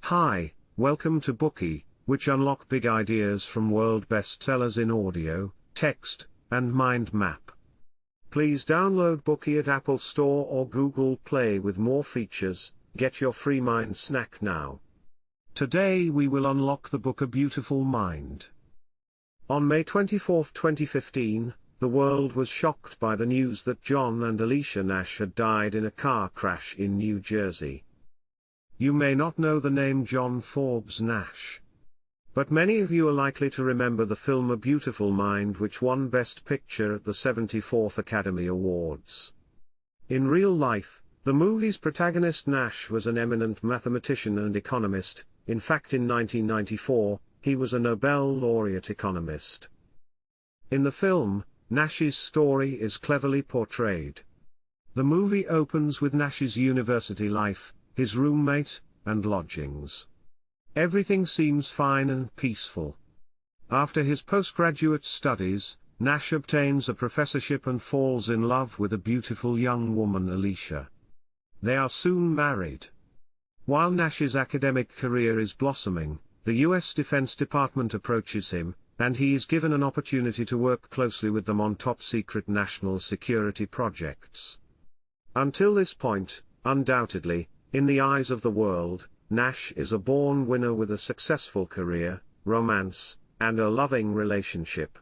Hi, welcome to Bookey, which unlock big ideas from world bestsellers in audio, text, and mind map. Please download Bookey at Apple Store or Google Play with more features. Get your free mind snack now. Today we will unlock the book A Beautiful Mind. On May 24, 2015, the world was shocked by the news that John and Alicia Nash had died in a car crash in New Jersey. You may not know the name John Forbes Nash, but many of you are likely to remember the film A Beautiful Mind, which won Best Picture at the 74th Academy Awards. In real life, the movie's protagonist Nash was an eminent mathematician and economist. In fact, in 1994, he was a Nobel Laureate economist. In the film, Nash's story is cleverly portrayed. The movie opens with Nash's university life, his roommate, and lodgings. Everything seems fine and peaceful. After his postgraduate studies, Nash obtains a professorship and falls in love with a beautiful young woman, Alicia. They are soon married. While Nash's academic career is blossoming, the U.S. Defense Department approaches him, and he is given an opportunity to work closely with them on top-secret national security projects. Until this point, undoubtedly, in the eyes of the world, Nash is a born winner with a successful career, romance, and a loving relationship.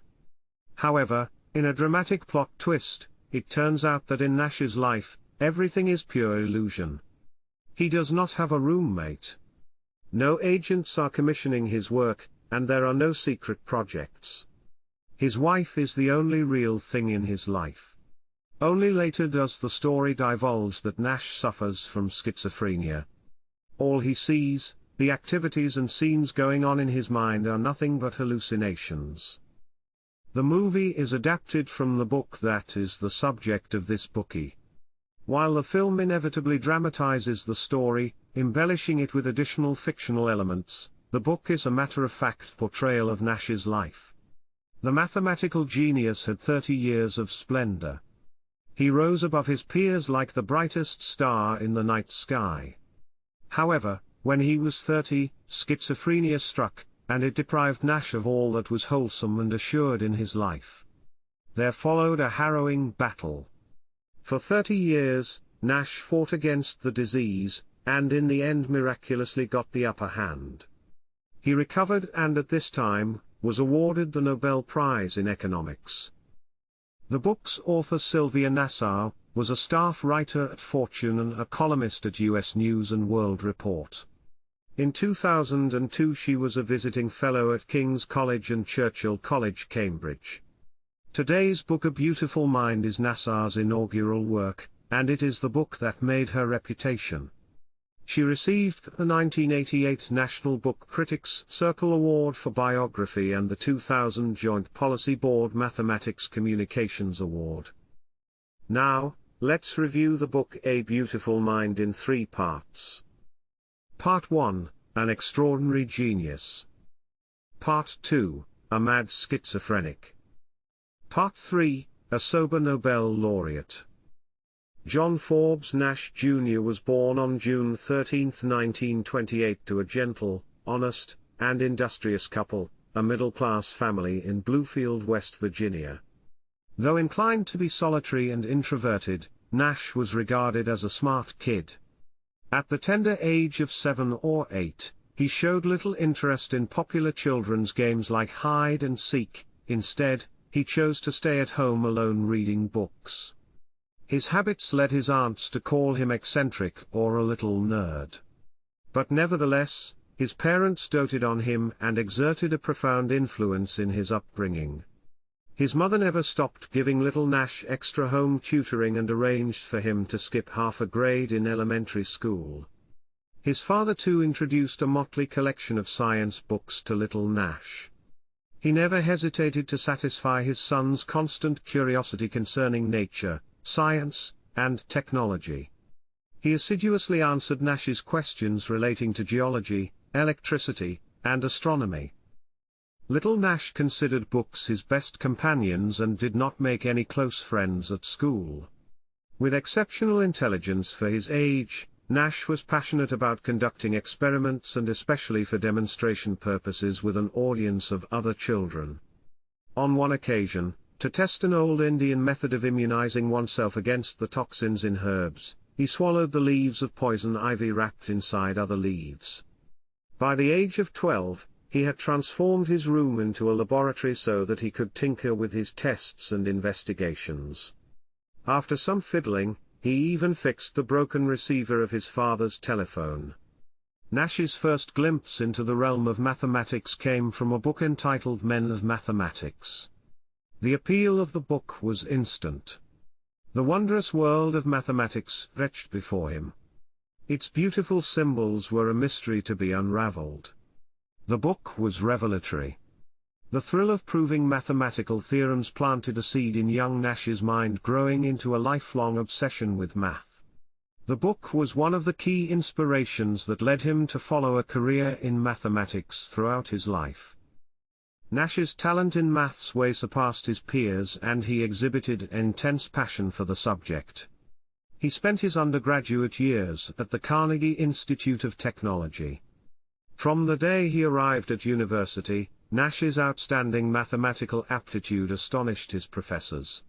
However, in a dramatic plot twist, it turns out that in Nash's life, everything is pure illusion. He does not have a roommate. No agents are commissioning his work, and there are no secret projects. His wife is the only real thing in his life. Only later does the story divulge that Nash suffers from schizophrenia. All he sees, the activities and scenes going on in his mind, are nothing but hallucinations. The movie is adapted from the book that is the subject of this Bookey. While the film inevitably dramatizes the story, embellishing it with additional fictional elements, the book is a matter-of-fact portrayal of Nash's life. The mathematical genius had 30 years of splendor. He rose above his peers like the brightest star in the night sky. However, when he was 30, schizophrenia struck, and it deprived Nash of all that was wholesome and assured in his life. There followed a harrowing battle. For 30 years, Nash fought against the disease, and in the end miraculously got the upper hand. He recovered and at this time, was awarded the Nobel Prize in economics. The book's author Sylvia Nasar was a staff writer at Fortune and a columnist at US News and World Report. In 2002 she was a visiting fellow at King's College and Churchill College, Cambridge. Today's book A Beautiful Mind is Nasar's inaugural work, and it is the book that made her reputation. She received the 1988 National Book Critics Circle Award for Biography and the 2000 Joint Policy Board Mathematics Communications Award. Now, let's review the book A Beautiful Mind in 3 parts. Part 1, An Extraordinary Genius. Part 2, A Mad Schizophrenic. Part 3, A Sober Nobel Laureate. John Forbes Nash Jr. was born on June 13, 1928 to a gentle, honest, and industrious couple, a middle-class family in Bluefield, West Virginia. Though inclined to be solitary and introverted, Nash was regarded as a smart kid. At the tender age of 7 or 8, he showed little interest in popular children's games like hide and seek. Instead, he chose to stay at home alone reading books. His habits led his aunts to call him eccentric or a little nerd. But nevertheless, his parents doted on him and exerted a profound influence in his upbringing. His mother never stopped giving little Nash extra home tutoring and arranged for him to skip half a grade in elementary school. His father too introduced a motley collection of science books to little Nash. He never hesitated to satisfy his son's constant curiosity concerning nature, science, and technology. He assiduously answered Nash's questions relating to geology, electricity, and astronomy. Little Nash considered books his best companions and did not make any close friends at school. With exceptional intelligence for his age, Nash was passionate about conducting experiments and especially for demonstration purposes with an audience of other children. On one occasion, to test an old Indian method of immunizing oneself against the toxins in herbs, he swallowed the leaves of poison ivy wrapped inside other leaves. By the age of 12, he had transformed his room into a laboratory so that he could tinker with his tests and investigations. After some fiddling, he even fixed the broken receiver of his father's telephone. Nash's first glimpse into the realm of mathematics came from a book entitled Men of Mathematics. The appeal of the book was instant. The wondrous world of mathematics stretched before him. Its beautiful symbols were a mystery to be unraveled. The book was revelatory. The thrill of proving mathematical theorems planted a seed in young Nash's mind, growing into a lifelong obsession with math. The book was one of the key inspirations that led him to follow a career in mathematics throughout his life. Nash's talent in maths way surpassed his peers, and he exhibited an intense passion for the subject. He spent his undergraduate years at the Carnegie Institute of Technology. From the day he arrived at university, Nash's outstanding mathematical aptitude astonished his professors.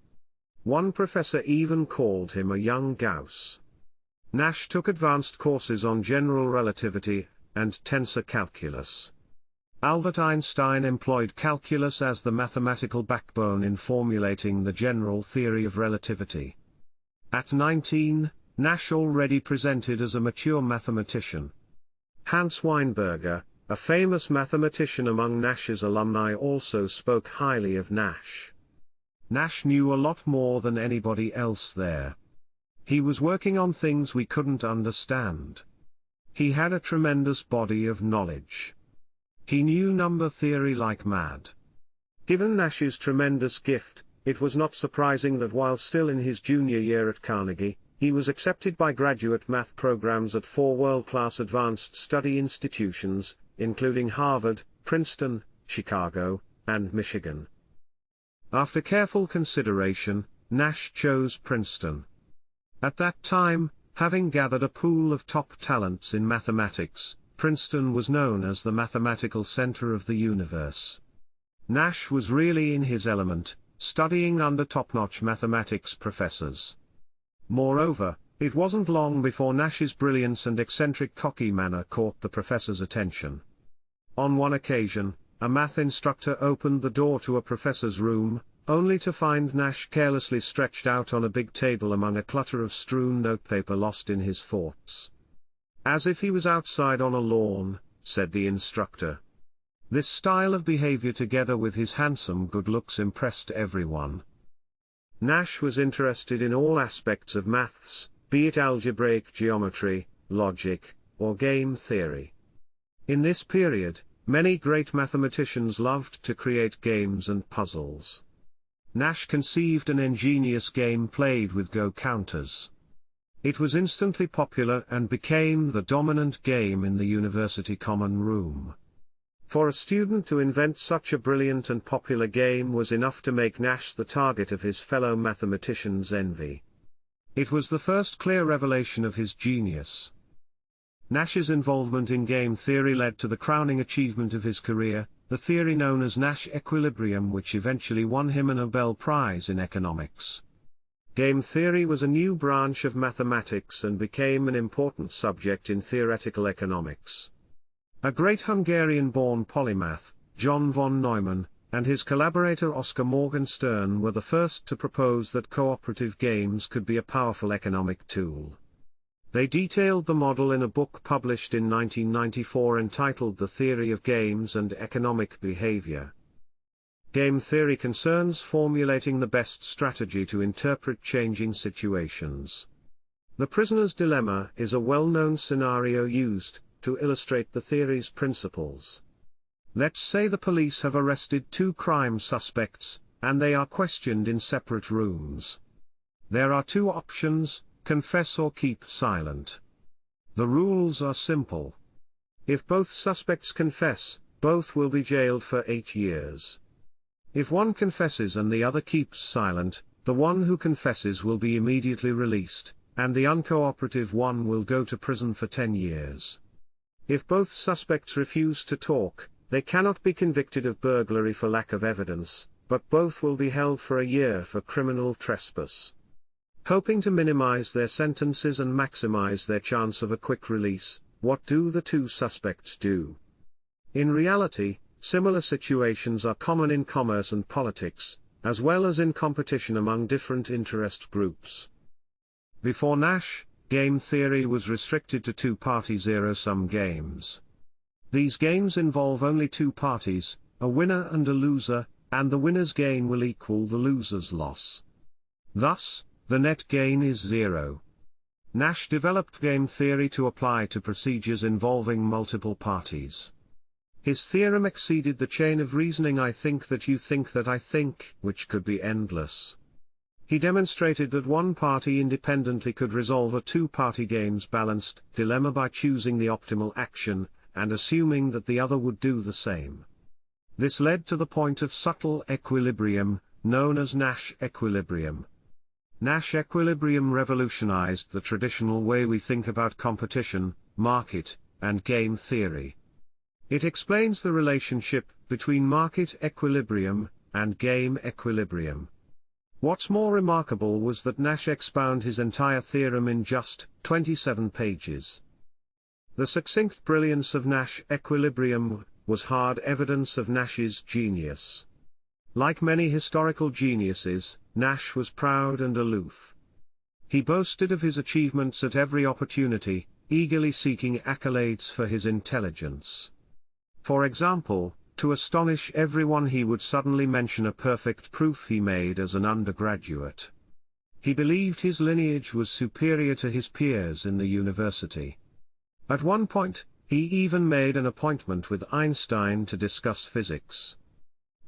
One professor even called him a young Gauss. Nash took advanced courses on general relativity and tensor calculus. Albert Einstein employed calculus as the mathematical backbone in formulating the general theory of relativity. At 19, Nash already presented as a mature mathematician. Hans Weinberger, a famous mathematician among Nash's alumni, also spoke highly of Nash. Nash knew a lot more than anybody else there. He was working on things we couldn't understand. He had a tremendous body of knowledge. He knew number theory like mad. Given Nash's tremendous gift, it was not surprising that while still in his junior year at Carnegie, he was accepted by graduate math programs at 4 world-class advanced study institutions, including Harvard, Princeton, Chicago, and Michigan. After careful consideration, Nash chose Princeton. At that time, having gathered a pool of top talents in mathematics, Princeton was known as the mathematical center of the universe. Nash was really in his element, studying under top-notch mathematics professors. Moreover, it wasn't long before Nash's brilliance and eccentric cocky manner caught the professor's attention. On one occasion, a math instructor opened the door to a professor's room, only to find Nash carelessly stretched out on a big table among a clutter of strewn notepaper, lost in his thoughts. "As if he was outside on a lawn," said the instructor. This style of behavior, together with his handsome good looks, impressed everyone. Nash was interested in all aspects of maths, be it algebraic geometry, logic, or game theory. In this period, many great mathematicians loved to create games and puzzles. Nash conceived an ingenious game played with Go counters. It was instantly popular and became the dominant game in the university common room. For a student to invent such a brilliant and popular game was enough to make Nash the target of his fellow mathematicians' envy. It was the first clear revelation of his genius. Nash's involvement in game theory led to the crowning achievement of his career, the theory known as Nash equilibrium, which eventually won him a Nobel Prize in economics. Game theory was a new branch of mathematics and became an important subject in theoretical economics. A great Hungarian-born polymath, John von Neumann, and his collaborator Oscar Morgenstern were the first to propose that cooperative games could be a powerful economic tool. They detailed the model in a book published in 1994 entitled The Theory of Games and Economic Behavior. Game theory concerns formulating the best strategy to interpret changing situations. The prisoner's dilemma is a well-known scenario used to illustrate the theory's principles. Let's say the police have arrested 2 crime suspects, and they are questioned in separate rooms. There are 2 options: confess or keep silent. The rules are simple. If both suspects confess, both will be jailed for 8 years. If one confesses and the other keeps silent, the one who confesses will be immediately released, and the uncooperative one will go to prison for 10 years. If both suspects refuse to talk, they cannot be convicted of burglary for lack of evidence, but both will be held for a year for criminal trespass. Hoping to minimize their sentences and maximize their chance of a quick release, what do the two suspects do? In reality, similar situations are common in commerce and politics, as well as in competition among different interest groups. Before Nash, game theory was restricted to two-party zero-sum games. These games involve only two parties, a winner and a loser, and the winner's gain will equal the loser's loss. Thus, the net gain is zero. Nash developed game theory to apply to procedures involving multiple parties. His theorem exceeded the chain of reasoning I think that you think that I think, which could be endless. He demonstrated that one party independently could resolve a two-party game's balanced dilemma by choosing the optimal action, and assuming that the other would do the same. This led to the point of subtle equilibrium, known as Nash equilibrium. Nash equilibrium revolutionized the traditional way we think about competition, market, and game theory. It explains the relationship between market equilibrium and game equilibrium. What's more remarkable was that Nash expounded his entire theorem in just 27 pages. The succinct brilliance of Nash equilibrium was hard evidence of Nash's genius. Like many historical geniuses, Nash was proud and aloof. He boasted of his achievements at every opportunity, eagerly seeking accolades for his intelligence. For example, to astonish everyone he would suddenly mention a perfect proof he made as an undergraduate. He believed his lineage was superior to his peers in the university. At one point, he even made an appointment with Einstein to discuss physics.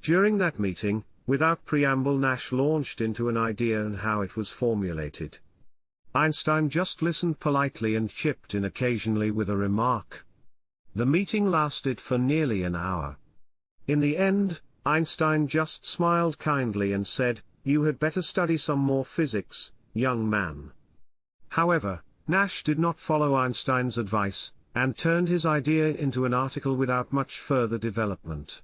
During that meeting, without preamble, Nash launched into an idea and how it was formulated. Einstein just listened politely and chipped in occasionally with a remark. The meeting lasted for nearly an hour. In the end, Einstein just smiled kindly and said, "You had better study some more physics, young man." However, Nash did not follow Einstein's advice, and turned his idea into an article without much further development.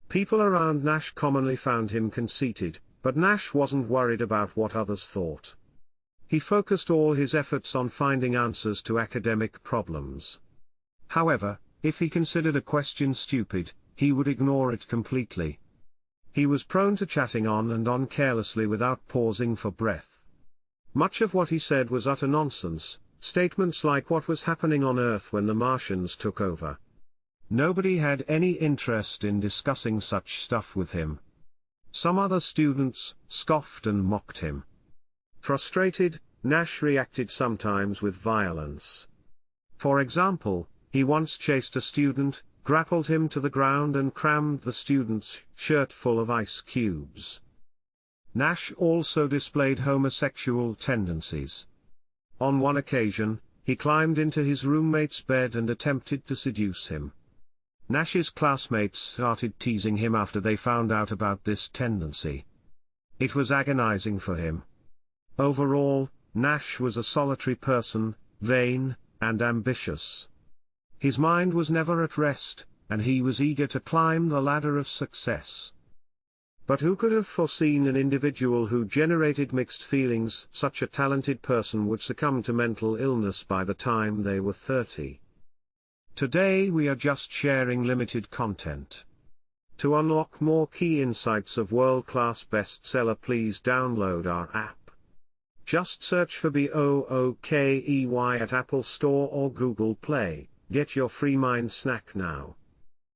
People around Nash commonly found him conceited, but Nash wasn't worried about what others thought. He focused all his efforts on finding answers to academic problems. However, if he considered a question stupid, he would ignore it completely. He was prone to chatting on and on carelessly without pausing for breath. Much of what he said was utter nonsense, statements like what was happening on Earth when the Martians took over. Nobody had any interest in discussing such stuff with him. Some other students scoffed and mocked him. Frustrated, Nash reacted sometimes with violence. For example, he once chased a student, grappled him to the ground and crammed the student's shirt full of ice cubes. Nash also displayed homosexual tendencies. On one occasion, he climbed into his roommate's bed and attempted to seduce him. Nash's classmates started teasing him after they found out about this tendency. It was agonizing for him. Overall, Nash was a solitary person, vain, and ambitious. His mind was never at rest, and he was eager to climb the ladder of success. But who could have foreseen an individual who generated mixed feelings? Such a talented person would succumb to mental illness by the time they were 30. Today we are just sharing limited content. To unlock more key insights of world-class bestseller, please download our app. Just search for Bookey at Apple Store or Google Play. Get your free mind snack now.